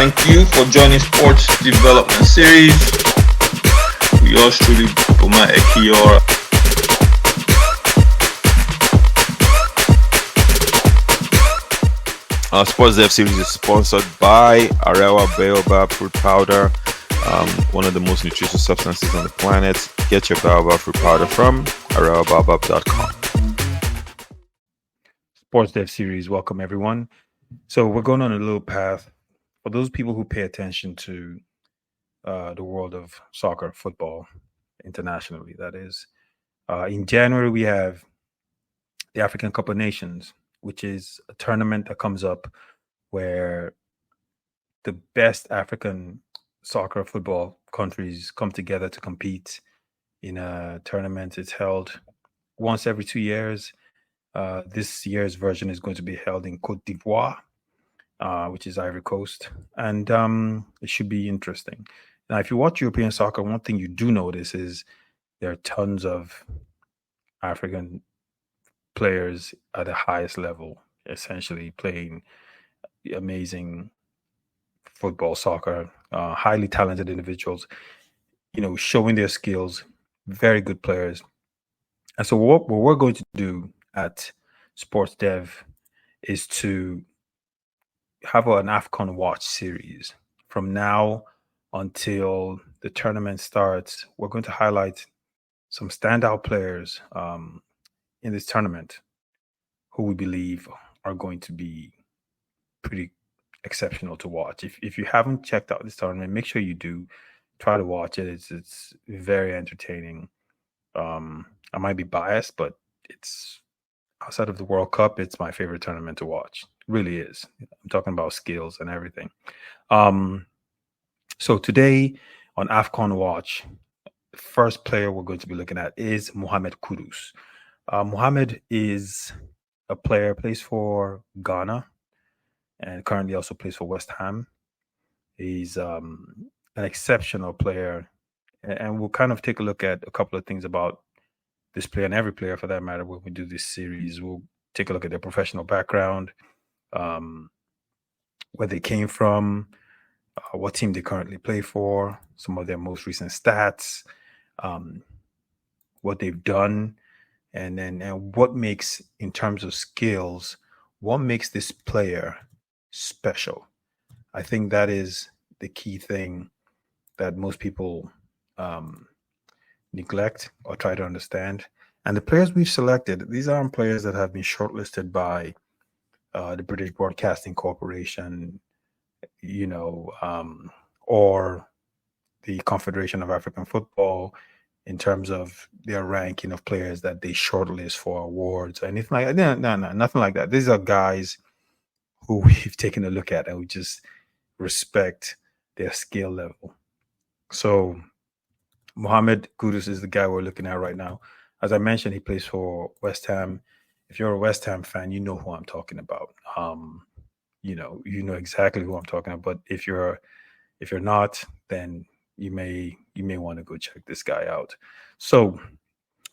Thank you for joining Sports Development Series. We yours truly, Boma Ekiora. Sports Dev Series is sponsored by Arewa Baobab Fruit Powder, one of the most nutritious substances on the planet. Get your Baobab Fruit Powder from arewabaobab.com. Sports Dev Series, welcome everyone. So we're going on a little path for those people who pay attention to the world of soccer, football, internationally, that is. In January, we have the African Cup of Nations, which is a tournament that comes up where the best African soccer, football countries come together to compete in a tournament. It's held once every 2 years. This year's version is going to be held in Côte d'Ivoire, which is Ivory Coast, and it should be interesting. Now, if you watch European soccer, one thing you do notice is there are tons of African players at the highest level, essentially playing amazing football, soccer, highly talented individuals, showing their skills, very good players. And so what we're going to do at Sports Dev is to have an AFCON watch series from now until the tournament starts. We're going to highlight some standout players in this tournament who we believe are going to be pretty exceptional to watch. If you haven't checked out this tournament, make sure you do. Try to watch it. It's very entertaining. I might be biased, but it's outside of the World Cup, it's my favorite tournament to watch. It really is. I'm talking about skills and everything. So today on AFCON Watch, the first player we're going to be looking at is Mohammed Kudus. Mohammed is a player, plays for Ghana, and currently also plays for West Ham. He's an exceptional player, and we'll kind of take a look at a couple of things about this player and every player for that matter when we do this series. We'll take a look at their professional background, where they came from, what team they currently play for, some of their most recent stats, what they've done, and what makes, in terms of skills, what makes this player special. I think that is the key thing that most people neglect or try to understand. And the players we've selected, these aren't players that have been shortlisted by the British Broadcasting Corporation, or the Confederation of African Football in terms of their ranking of players that they shortlist for awards or anything like that. No, nothing like that. These are guys who we've taken a look at and we just respect their skill level. So Mohammed Kudus is the guy we're looking at right now. As I mentioned, he plays for West Ham. If you're a West Ham fan, you know who I'm talking about. You know exactly who I'm talking about. But if you're not, then you may want to go check this guy out. So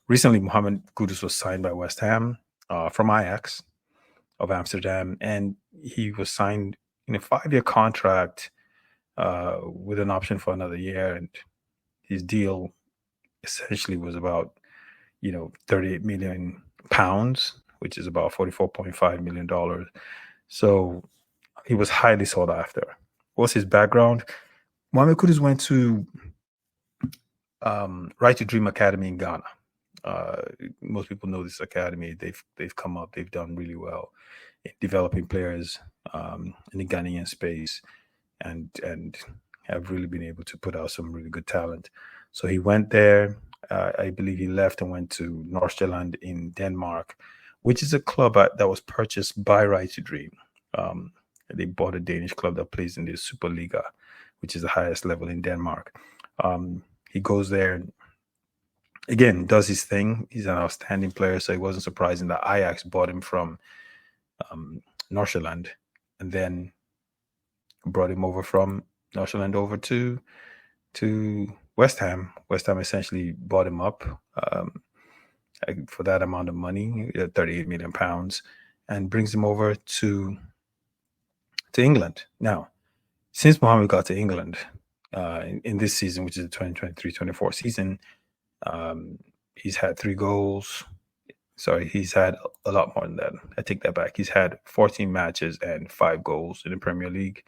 recently, Mohammed Kudus was signed by West Ham from Ajax of Amsterdam, and he was signed in a 5-year contract with an option for another year, and his deal essentially was about 38 million pounds, which is about $44.5 million. So he was highly sought after. What's his background? Mohammed Kudus went to Right to Dream Academy in Ghana. Most people know this academy. They've come up. They've done really well in developing players in the Ghanaian space, and have really been able to put out some really good talent. So he went there. I believe he left and went to Nordsjælland in Denmark, which is a club that was purchased by Right to Dream. They bought a Danish club that plays in the Superliga, which is the highest level in Denmark. He goes there and, again, does his thing. He's an outstanding player, so it wasn't surprising that Ajax bought him from Nordsjælland and then brought him over from Nordsjælland over to West Ham. West Ham essentially bought him up for that amount of money, 38 million pounds, and brings him over to England. Now, since Mohammed got to England in this season, which is the 2023-24 season, he's had 3 goals. Sorry, he's had a lot more than that. I take that back. He's had 14 matches and 5 goals in the Premier League.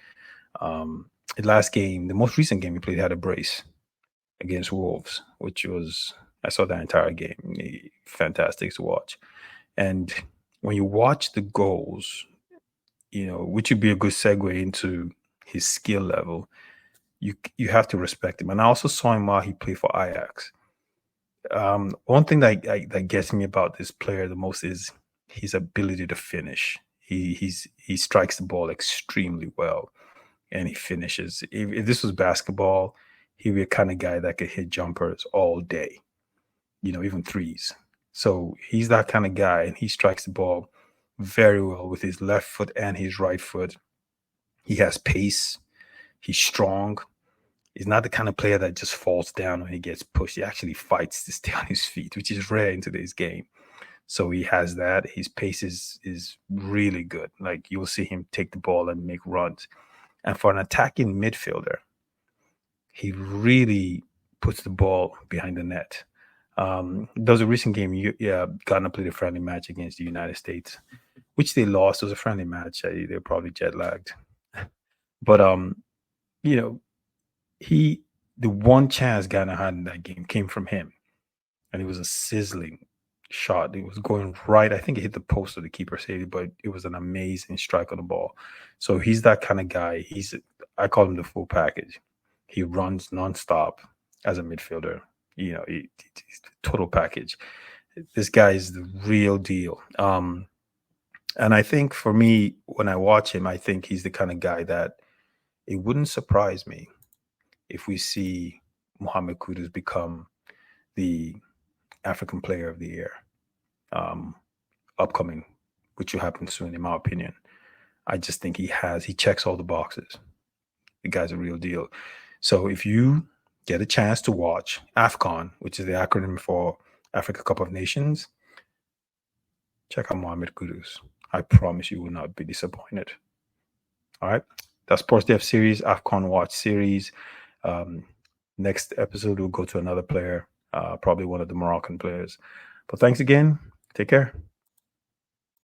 The last game, the most recent game he played, had a brace against Wolves, which was, I saw that entire game. Fantastic to watch. And when you watch the goals, which would be a good segue into his skill level, you have to respect him. And I also saw him while he played for Ajax. One thing that gets me about this player the most is his ability to finish. He strikes the ball extremely well, and he finishes. If this was basketball, he'd be a kind of guy that could hit jumpers all day, even threes. So he's that kind of guy, and he strikes the ball very well with his left foot and his right foot. He has pace. He's strong. He's not the kind of player that just falls down when he gets pushed. He actually fights to stay on his feet, which is rare in today's game. So he has that. His pace is really good. Like, you'll see him take the ball and make runs. And for an attacking midfielder, he really puts the ball behind the net. There was a recent game, Ghana played a friendly match against the United States, which they lost. It was a friendly match. They were probably jet lagged. But, the one chance Ghana had in that game came from him. And it was a sizzling shot. It was going right. I think it hit the post of the keeper saved, but it was an amazing strike on the ball. So he's that kind of guy. I call him the full package. He runs nonstop as a midfielder. He's total package. This guy is the real deal. And I think for me, when I watch him, I think he's the kind of guy that it wouldn't surprise me if we see Mohammed Kudus become the African Player of the Year upcoming, which will happen soon, in my opinion. I just think he checks all the boxes. The guy's a real deal. So if you get a chance to watch AFCON, which is the acronym for Africa Cup of Nations, check out Mohammed Kudus. I promise you will not be disappointed. All right. That's Sports Dev series, AFCON Watch series. Next episode, we'll go to another player, probably one of the Moroccan players. But thanks again. Take care.